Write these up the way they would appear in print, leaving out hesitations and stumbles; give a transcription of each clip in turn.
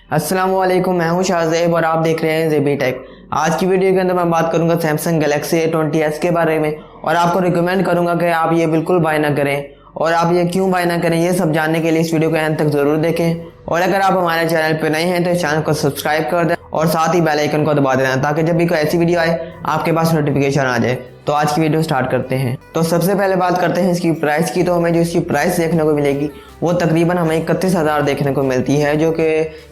अस्सलामुअलैकुम, मैं हूं शाहज़ैब और आप देख रहे हैं ज़ेबी टेक। आज की वीडियो के अंदर मैं बात करूंगा सैमसंग गैलेक्सी A20S के बारे में और आपको रिकमेंड करूंगा कि आप ये बिल्कुल बाय ना करें और आप ये क्यों बाय ना करें, ये सब जानने के लिए इस वीडियो को एंड तक ज़रूर देखें। और अगर आप हमारे चैनल पर नए हैं तो इस चैनल को सब्सक्राइब कर दें और साथ ही बेल आइकन को दबा देना ताकि जब भी कोई ऐसी वीडियो आए आपके पास नोटिफिकेशन आ जाए। तो आज की वीडियो स्टार्ट करते हैं। तो सबसे पहले बात करते हैं इसकी प्राइस की। तो हमें जो इसकी प्राइस देखने को मिलेगी वो तकरीबन हमें 31,000 देखने को मिलती है, जो कि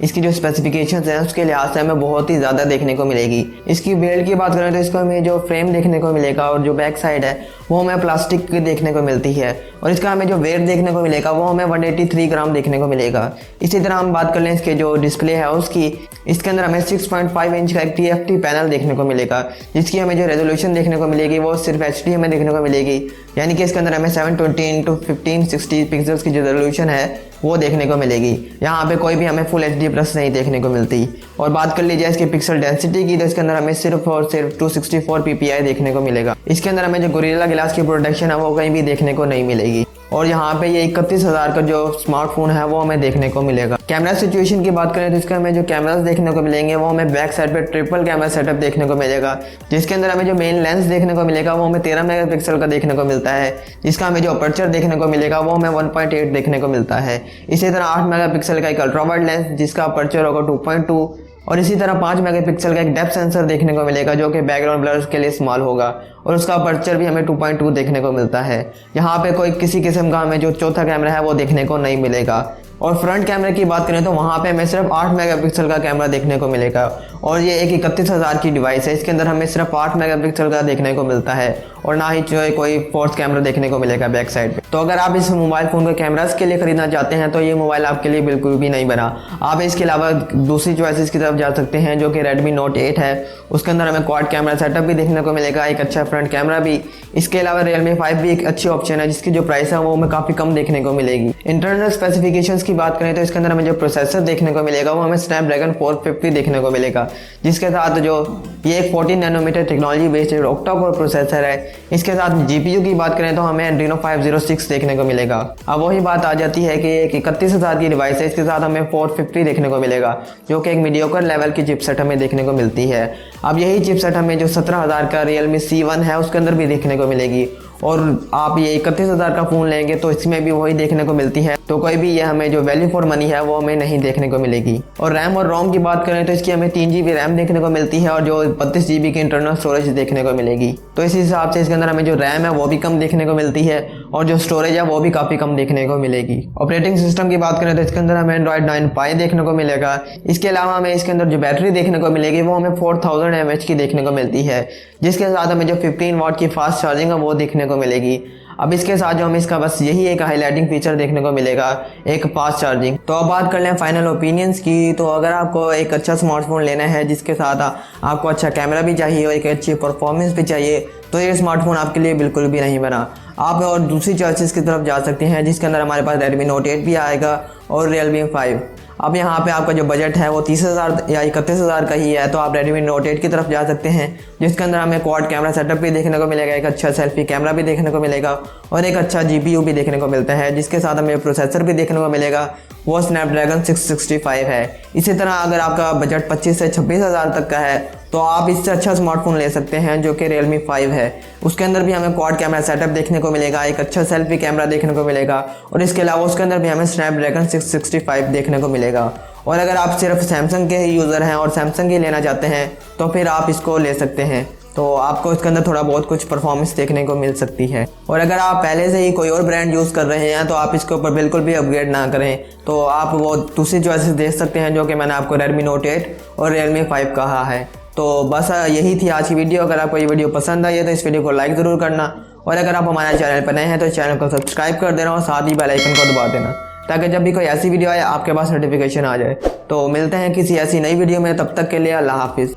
इसकी जो स्पेसिफिकेशंस हैं उसके लिहाज से हमें बहुत ही ज़्यादा देखने को मिलेगी। इसकी बिल्ड की बात करें तो इसको हमें जो फ्रेम देखने को मिलेगा और जो बैक साइड है वो हमें प्लास्टिक की देखने को मिलती है और इसका हमें जो वेट देखने को मिलेगा वो हमें 183 ग्राम देखने को मिलेगा। इसी तरह हम बात कर लें इसके जो डिस्प्ले है उसकी, इसके अंदर हमें 6.5 इंच का एक TFT पैनल देखने को मिलेगा, जिसकी हमें जो रेजोल्यूशन देखने को मिलेगी वो सिर्फ HD हमें देखने को मिलेगी, यानी कि इसके अंदर हमें 720x1560 पिक्सल्स की जो रेजोल्यूशन है वो देखने को मिलेगी। यहाँ पे कोई भी हमें फुल HD प्लस नहीं देखने को मिलती। और बात कर लीजिए इसके पिक्सल डेंसिटी की, तो इसके अंदर हमें सिर्फ और सिर्फ 264 ppi देखने को मिलेगा। इसके अंदर हमें जो गोरिल्ला ग्लास की प्रोटेक्शन है वो कहीं भी देखने को नहीं मिलेगी। और यहाँ पे ये 31,000 का जो स्मार्टफोन है वो हमें देखने को मिलेगा। कैमरा सिचुएशन की बात करें तो इसके हमें जो कैमरास देखने को मिलेंगे वो हमें बैक साइड पे ट्रिपल कैमरा सेटअप देखने को मिलेगा, जिसके अंदर हमें जो मेन लेंस देखने को मिलेगा वो हमें 13 मेगापिक्सल का देखने को मिलता है, जिसका हमें जो अपर्चर देखने को मिलेगा वो हमें 1.8 देखने को मिलता है। इसी तरह 8 मेगापिक्सल का एक अल्ट्रा वाइड लेंस जिसका अपर्चर होगा 2.2 और इसी तरह 5 मेगापिक्सल का एक डेप्थ सेंसर देखने को मिलेगा जो कि बैकग्राउंड ब्लर के लिए इस्तेमाल होगा और उसका अपर्चर भी हमें 2.2 देखने को मिलता है। यहाँ पे कोई किसी किस्म का हमें जो चौथा कैमरा है वो देखने को नहीं मिलेगा। और फ्रंट कैमरे की बात करें तो वहाँ पे हमें सिर्फ 8 मेगापिक्सल का कैमरा देखने को मिलेगा और ये एक 31,000 की डिवाइस है। इसके अंदर हमें सिर्फ 8 मेगापिक्सल का देखने को मिलता है और ना ही जो कोई फोर्थ कैमरा देखने को मिलेगा बैक साइड पे। तो अगर आप इस मोबाइल फ़ोन को कैमरास के लिए ख़रीदना चाहते हैं तो ये मोबाइल आपके लिए बिल्कुल भी नहीं बना। आप इसके अलावा दूसरी चॉइसेस की तरफ जा सकते हैं जो कि Redmi Note 8 है। उसके अंदर हमें क्वाड कैमरा सेटअप भी देखने को मिलेगा, एक अच्छा फ्रंट कैमरा भी। इसके अलावा Realme 5 भी एक अच्छी ऑप्शन है जिसकी जो प्राइस है वो हमें काफ़ी कम देखने को मिलेगी। इंटरनल स्पेसिफिकेशंस की बात करें तो इसके अंदर हमें जो प्रोसेसर देखने को मिलेगा वो हमें Snapdragon 450 देखने को मिलेगा, जिसके साथ जो ये एक 14 nanometre technology based octa core processor है। इसके साथ GPU की बात करें तो हमें Adreno 506 देखने को मिलेगा। अब वही बात आ जाती है कि एक 31,000 की डिवाइस है, इसके साथ हमें 450 देखने को मिलेगा जो कि एक मीडियोकर लेवल की चिपसेट हमें देखने को मिलती है। अब यही चिपसेट हमें जो 17,000 का Realme C1 है उसके अंदर भी देखने को मिलेगी और आप ये 31,000 का फ़ोन लेंगे तो इसमें भी वही देखने को मिलती है। तो कोई भी ये हमें जो वैल्यू फॉर मनी है वो हमें नहीं देखने को मिलेगी। और रैम और रोम की बात करें तो इसकी हमें 3 GB रैम देखने को मिलती है और जो 32 GB की इंटरनल स्टोरेज देखने को मिलेगी। तो इस हिसाब से इसके अंदर हमें जो रैम है वो भी कम देखने को मिलती है और जो स्टोरेज है वो भी काफ़ी कम देखने को मिलेगी। ऑपरेटिंग सिस्टम की बात करें तो इसके अंदर हमें Android 9 Pie देखने को मिलेगा। इसके अलावा हमें इसके अंदर जो बैटरी देखने को मिलेगी वो हमें 4000 mAh की देखने को मिलती है, जिसके साथ हमें जो 15 वाट की फास्ट चार्जिंग है वो देखने को मिलेगी। अब इसके साथ जो हमें इसका बस यही एक हाईलाइटिंग फीचर देखने को मिलेगा, एक फास्ट चार्जिंग। तो अब बात कर लें फाइनल ओपिनियंस की। तो अगर आपको एक अच्छा स्मार्टफोन लेना है जिसके साथ आपको अच्छा कैमरा भी चाहिए और एक अच्छी परफॉर्मेंस भी चाहिए तो ये स्मार्टफोन आपके लिए बिल्कुल भी नहीं बना। आप और दूसरी चॉइसेस की तरफ जा सकते हैं जिसके अंदर हमारे पास Redmi Note 8 भी आएगा और Realme 5। अब यहाँ पे आपका जो बजट है वो 30,000 या 31,000 का ही है, तो आप Redmi Note 8 की तरफ जा सकते हैं जिसके अंदर हमें क्वाड कैमरा सेटअप भी देखने को मिलेगा, एक अच्छा सेल्फी कैमरा भी देखने को मिलेगा और एक अच्छा GPU भी देखने को मिलता है, जिसके साथ हमें प्रोसेसर भी देखने को मिलेगा वो Snapdragon 665 है। इसी तरह अगर आपका बजट 25 से 26,000 तक का है तो आप इससे अच्छा स्मार्टफोन ले सकते हैं जो कि Realme 5 है। उसके अंदर भी हमें क्वाड कैमरा सेटअप देखने को मिलेगा, एक अच्छा सेल्फी कैमरा देखने को मिलेगा और इसके अलावा उसके अंदर भी हमें Snapdragon 665 देखने को मिलेगा। और अगर आप सिर्फ सैमसंग के ही यूज़र हैं और सैमसंग ही लेना चाहते हैं तो फिर आप इसको ले सकते हैं, तो आपको इसके अंदर थोड़ा बहुत कुछ परफॉर्मेंस देखने को मिल सकती है। और अगर आप पहले से ही कोई और ब्रांड यूज़ कर रहे हैं तो आप इसके ऊपर बिल्कुल भी अपग्रेड ना करें, तो आप वो दूसरी चॉइसेस देख सकते हैं जो कि मैंने आपको Redmi Note 8 और Realme 5 कहा है। तो बस यही थी आज की वीडियो। अगर आपको ये वीडियो पसंद आई है तो इस वीडियो को लाइक ज़रूर करना और अगर आप हमारे चैनल पर नए हैं तो इस चैनल को सब्सक्राइब कर देना और साथ ही बेल आइकन को दबा देना ताकि जब भी कोई ऐसी वीडियो आए आपके पास नोटिफिकेशन आ जाए। तो मिलते हैं किसी ऐसी नई वीडियो में, तब तक के लिए अल्लाह हाफिज़।